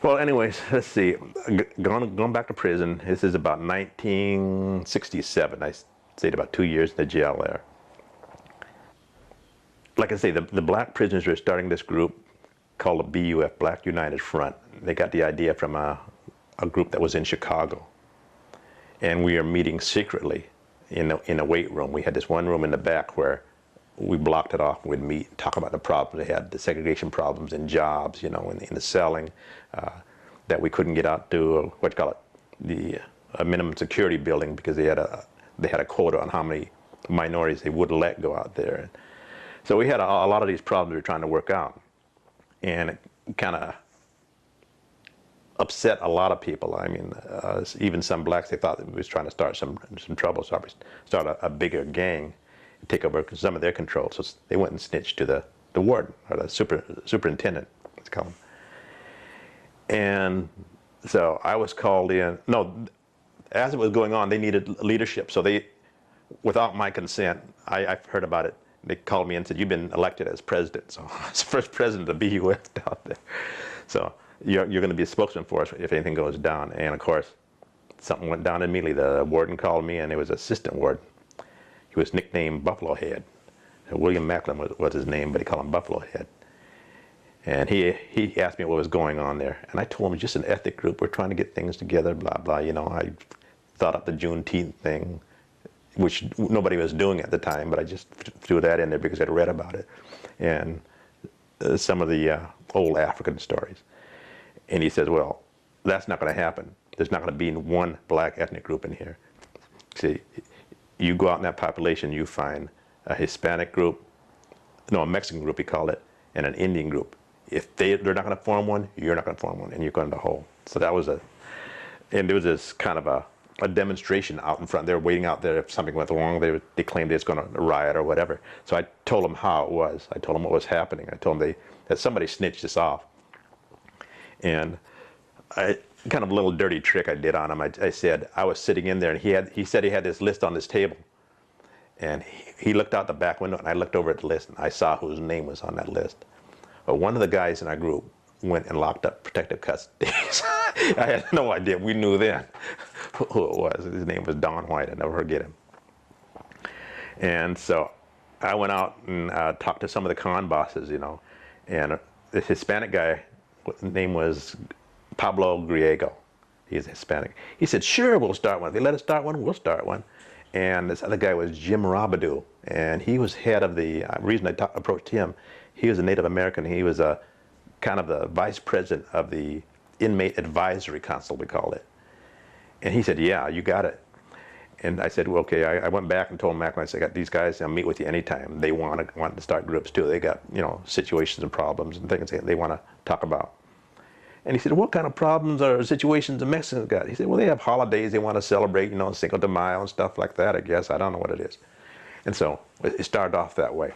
Well, anyways, let's see. Going back to prison, this is about 1967. I stayed about 2 years in the jail there. Like I say, the black prisoners were starting this group called the BUF, Black United Front. They got the idea from a group that was in Chicago. And we were meeting secretly in a weight room. We had this one room in the back where we blocked it off. We'd meet and talk about the problems. They had the segregation problems in jobs, you know, in the selling, that we couldn't get out to, what you call it, the minimum security building, because they had a quota on how many minorities they wouldn't let go out there. So we had a lot of these problems we were trying to work out. And it kind of upset a lot of people. I mean, even some blacks, they thought that we was trying to start some trouble, so we start a bigger gang, take over some of their control. So they went and snitched to the warden, or the superintendent, let's call him. And so I was called in. No, as it was going on, they needed leadership. So they, without my consent, I heard about it. They called me and said, "You've been elected as president." So I was the first president of the BUF out there. So you're going to be a spokesman for us if anything goes down. And of course, something went down immediately. The warden called me, and it was assistant warden. He was nicknamed Buffalo Head. William Macklin was his name, but he called him Buffalo Head. And he asked me what was going on there. And I told him, just an ethnic group. We're trying to get things together, blah, blah. You know, I thought up the Juneteenth thing, which nobody was doing at the time, but I just threw that in there because I'd read about it. And some of the old African stories. And he says, well, that's not going to happen. There's not going to be one black ethnic group in here. See, you go out in that population, you find a Hispanic group, no, a Mexican group, he called it, and an Indian group. If they're not going to form one, you're not going to form one, and you're going to whole. So that was and there was this kind of a demonstration out in front. They were waiting out there. If something went wrong, they claimed they was going to riot or whatever. So I told them how it was. I told them what was happening. I told them that somebody snitched us off. And kind of a little dirty trick I did on him. I said, I was sitting in there, and he said he had this list on this table. And he looked out the back window, and I looked over at the list, and I saw whose name was on that list. But one of the guys in our group went and locked up protective custody. I had no idea. We knew then who it was. His name was Don White. I'll never forget him. And so I went out and talked to some of the con bosses, you know. And this Hispanic guy, his name was Pablo Griego. He's Hispanic. He said, sure, we'll start one. If they let us start one, we'll start one. And this other guy was Jim Robidoux. And he was head of the reason I approached him, he was a Native American. He was kind of the vice president of the Inmate Advisory Council, we called it. And he said, yeah, you got it. And I said, well, okay. I went back and told Macklin, I said, I got these guys, I'll meet with you anytime. They want to start groups too. They got, you know, situations and problems and things they want to talk about. And he said, what kind of problems or situations the Mexicans got? He said, well, they have holidays they want to celebrate, you know, Cinco de Mayo and stuff like that, I guess. I don't know what it is. And so it started off that way.